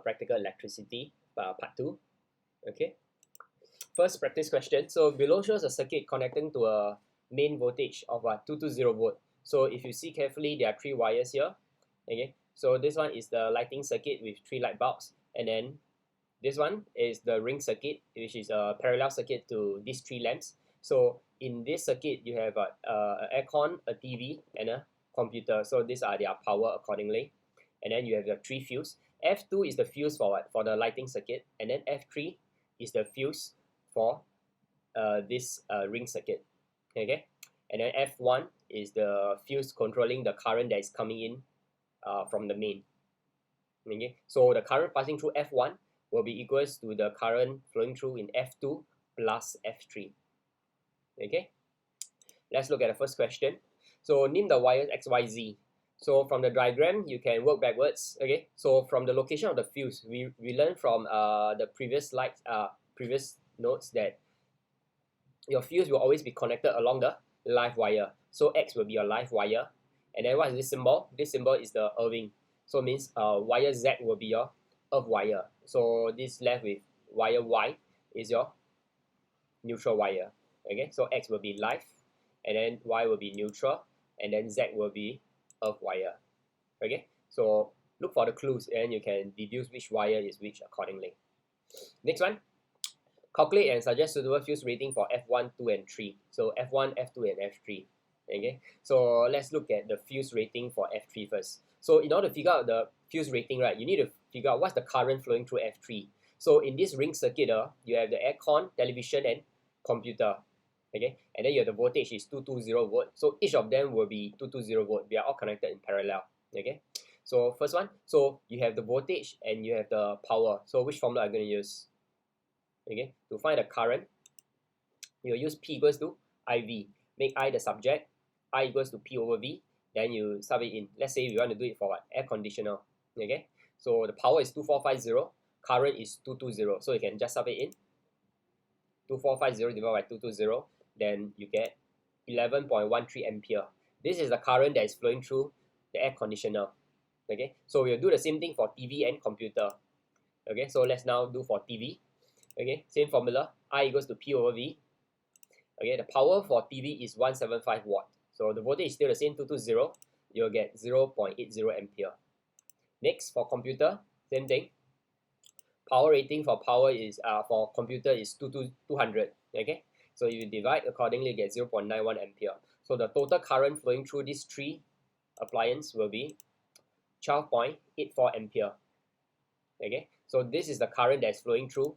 practical electricity part 2. Okay, first practice question. So below shows a circuit connecting to a main voltage of 220 volt. So if you see carefully, there are 3 wires here. Okay, so this one is the lighting circuit with 3 light bulbs, and then this one is the ring circuit, which is a parallel circuit to these 3 lamps. So in this circuit, you have an aircon, a TV, and a computer. So these are their power accordingly. And then you have your 3 fuse. F2 is the fuse for what? For the lighting circuit, and then F3 is the fuse for this ring circuit. Okay, and then F1 is the fuse controlling the current that is coming in from the main. Okay, so the current passing through F1 will be equals to the current flowing through in F2 plus F3. Okay, let's look at the first question. So name the wires X, Y, Z. So from the diagram, you can work backwards. Okay, so from the location of the fuse, we learned from the previous slides, previous notes, that your fuse will always be connected along the live wire. So X will be your live wire, and then what is this symbol? This symbol is the earthing. So it means wire Z will be your earth wire. So this left with wire Y is your neutral wire. Okay, so X will be live, and then Y will be neutral, and then Z will be earth wire. Okay, so look for the clues and you can deduce which wire is which accordingly. Next one, calculate and suggest suitable fuse rating for F1, 2, and 3. So F1, F2, and F3. Okay, so let's look at the fuse rating for F3 first. So in order to figure out the fuse rating, right, you need to figure out what's the current flowing through F3. So in this ring circuit, you have the aircon, television, and computer. Okay, and then you have the voltage is 220 volt. So each of them will be 220 volt. They are all connected in parallel. Okay, so first one, so you have the voltage and you have the power. So which formula I'm going to use? Okay, to find the current, you'll use P equals to IV. Make I the subject, I equals to P over V. Then you sub it in. Let's say we want to do it for what? Air conditioner. Okay, so the power is 2450, current is 220. So you can just sub it in. 2450 divided by 220, then you get 11.13 ampere. This is the current that is flowing through the air conditioner. Okay, so we'll do the same thing for TV and computer. Okay, so let's now do for TV. Okay, same formula, I equals to P over V. Okay, the power for TV is 175 watt. So the voltage is still the same, 220. You'll get 0.80 ampere. Next, for computer, same thing. Power rating for power is for computer is 200. Okay, so if you divide accordingly, you get 0.91 ampere. So the total current flowing through these 3 appliances will be 12.84 ampere. Okay, so this is the current that's flowing through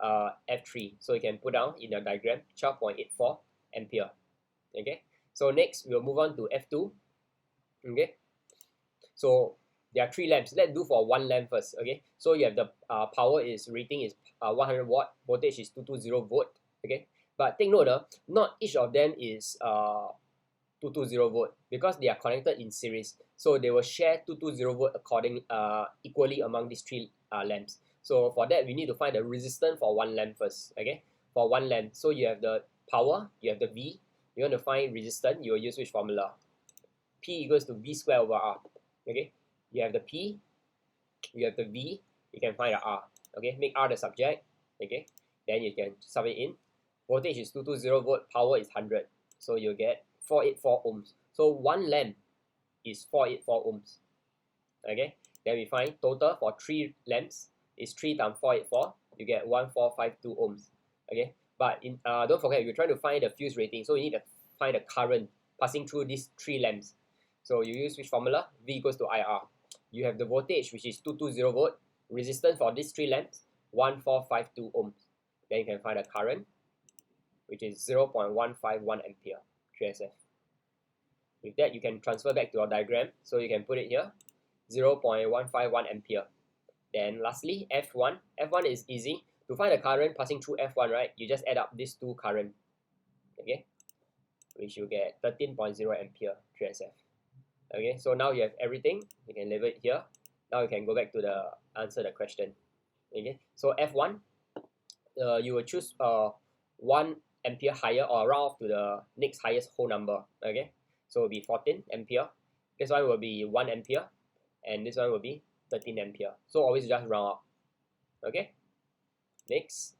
F3. So you can put down in the diagram 12.84 ampere. Okay, so next we'll move on to F2. Okay, so there are 3 lamps. Let's do for 1 lamp first. Okay, so you have the power is rating is 100 watt, voltage is 220 volt. Okay, but take note, not each of them is 220 volt because they are connected in series. So they will share 220 volt equally among these 3 lamps. So for that, we need to find the resistance for 1 lamp first. Okay, for 1 lamp, so you have the power, you have the V. You want to find resistance, you will use which formula? P equals to V squared over R. Okay, you have the P, you have the V, you can find the R. Okay, make R the subject. Okay, then you can sub it in. Voltage is 220 volt, power is 100. So you get 484 ohms. So 1 lamp is 484 ohms. Okay, then we find total for 3 lamps is 3 times 484. You get 1452 ohms. Okay, but don't forget, you're trying to find the fuse rating, so you need to find the current passing through these 3 lamps. So you use which formula? V equals to IR. You have the voltage, which is 220 volt. Resistance for these 3 lamps, 1452 ohms. Then you can find the current, which is 0.151 ampere, 3SF. With that, you can transfer back to your diagram. So you can put it here, 0.151 ampere. Then lastly, F1. F1 is easy. To find the current passing through F1, right, you just add up these 2 current. Okay, which you get 13.0 ampere, 3SF. Okay, so now you have everything. You can leave it here. Now you can go back to the answer the question. Okay, so F1, you will choose 1 ampere higher or round off to the next highest whole number. Okay, so it will be 14 ampere. This one will be 1 ampere, and this one will be 13 ampere. So always just round up. Okay. Next.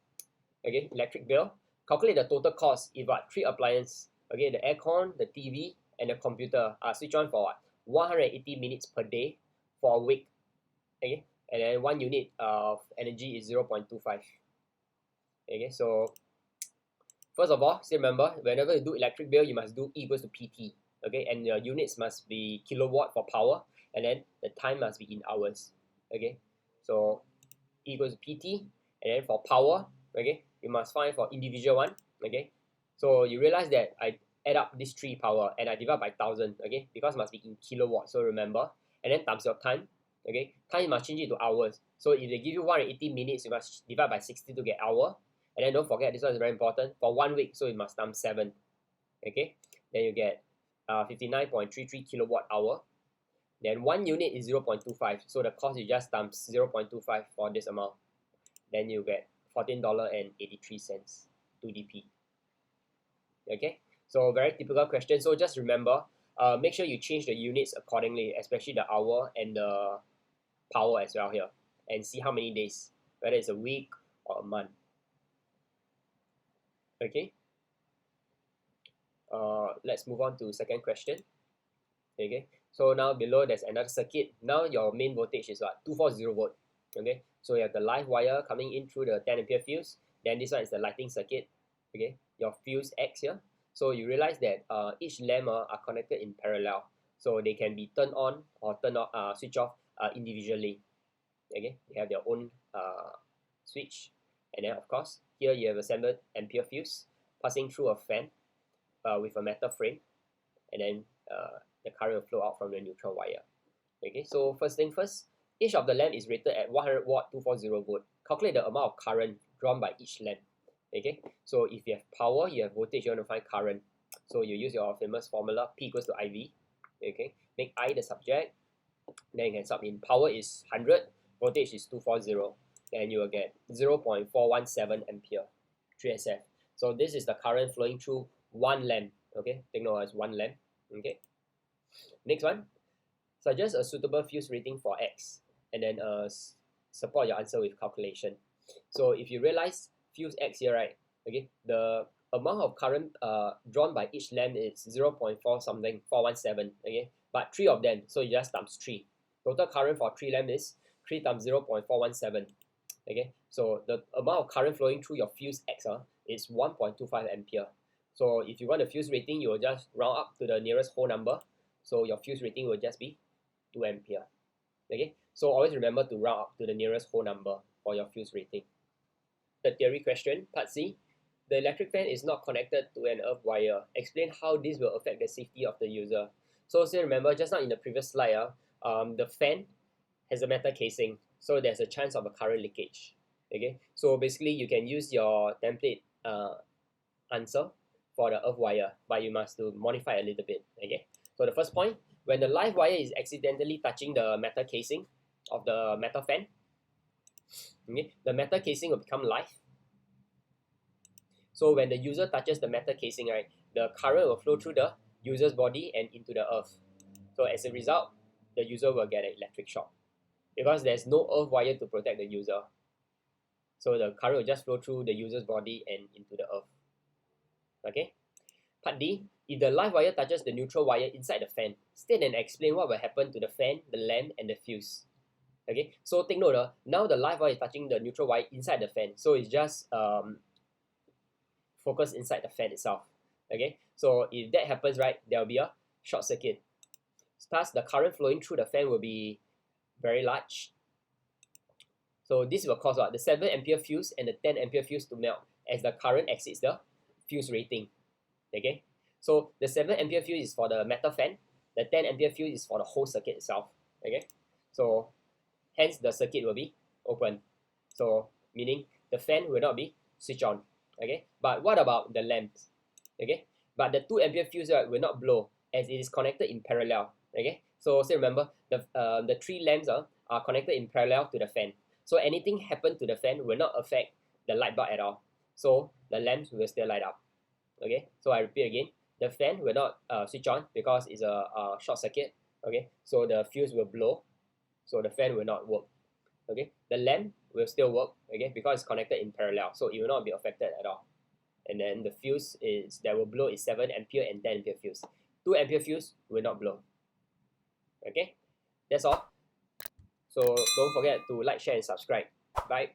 Okay, electric bill. Calculate the total cost if what 3 appliances. Okay, the aircon, the TV, and the computer are switched on for what 180 minutes per day for a week. Okay, and then 1 unit of energy is 0.25. Okay, so first of all, still remember, whenever you do electric bill, you must do E equals to PT. Okay, and your units must be kilowatt for power, and then the time must be in hours. Okay, so E equals to PT, and then for power, okay, you must find for individual one. Okay, so you realize that I add up this 3 power and I divide by 1000. Okay, because it must be in kilowatt. So remember, and then times your time. Okay, time you must change it to hours. So if they give you 180 minutes, you must divide by 60 to get hour. And then don't forget, this one is very important, for 1 week, so you must times 7. Okay, then you get 59.33 kilowatt hour. Then 1 unit is 0.25, so the cost is just times 0.25 for this amount. Then you get $14.83 2dp. Okay, so very typical question. So just remember, make sure you change the units accordingly, especially the hour and the power as well here, and see how many days, whether it's a week or a month. Okay, let's move on to second question. Okay, so now below there's another circuit. Now your main voltage is what 240 volt. Okay, so you have the live wire coming in through the 10 ampere fuse. Then this one is the lighting circuit. Okay, your fuse X here. So you realize that each lamp are connected in parallel, so they can be turned on or turn off, switch off individually. Okay, they have their own switch, and then of course here you have a 7 ampere fuse passing through a fan with a metal frame, and then the current will flow out from the neutral wire. Okay, so first thing first, each of the lamp is rated at 100 watt 240 volt. Calculate the amount of current drawn by each lamp. Okay, so if you have power, you have voltage, you want to find current. So you use your famous formula, P equals to IV. Okay, make I the subject. Then you can sub in power is 100, voltage is 240, and you will get 0.417 ampere, 3SF. So this is the current flowing through one lamp. Okay, take note as one lamp. Okay, next one, suggest a suitable fuse rating for X, and then support your answer with calculation. So if you realize fuse X here, right? Okay, the amount of current drawn by each lamp is 0.4 something 417. Okay, but 3 of them, so you just times 3. Total current for 3 lamps is 3 times 0.417. Okay, so the amount of current flowing through your fuse X is 1.25 ampere. So if you want a fuse rating, you will just round up to the nearest whole number. So your fuse rating will just be 2 ampere. Okay, so always remember to round up to the nearest whole number for your fuse rating. The theory question, part C. The electric fan is not connected to an earth wire. Explain how this will affect the safety of the user. So still remember, just now in the previous slide, the fan has a metal casing, so there's a chance of a current leakage. Okay, so basically you can use your template answer for the earth wire, but you must modify a little bit. Okay, so the first point, when the live wire is accidentally touching the metal casing of the metal fan, okay, the metal casing will become live. So when the user touches the metal casing, right, the current will flow through the user's body and into the earth. So as a result, the user will get an electric shock because there's no earth wire to protect the user. So the current will just flow through the user's body and into the earth. Okay. Part D, if the live wire touches the neutral wire inside the fan, state and explain what will happen to the fan, the lamp, and the fuse. Okay, so take note, now the live wire is touching the neutral wire inside the fan, so it's just focus inside the fan itself. Okay, so if that happens, right, there will be a short circuit. Thus, the current flowing through the fan will be very large. So this will cause what? The 7 ampere fuse and the 10 ampere fuse to melt as the current exceeds the fuse rating. Okay, so the 7 ampere fuse is for the metal fan, the 10 ampere fuse is for the whole circuit itself. Okay, so hence the circuit will be open. So meaning the fan will not be switched on. Okay, but what about the lamps? Okay, but the 2 ampere fuse will not blow as it is connected in parallel. Okay, so still remember the 3 lamps are connected in parallel to the fan. So anything happen to the fan will not affect the light bulb at all. So the lamps will still light up. Okay, so I repeat again, the fan will not switch on because it's a short circuit. Okay, so the fuse will blow. so the fan will not work. Okay, the lamp will still work, okay, because it's connected in parallel, so it will not be affected at all. And then the fuse is that will blow is 7 ampere and 10 ampere fuse. 2 ampere fuse will not blow. Okay, that's all. So don't forget to like, share, and subscribe. Bye.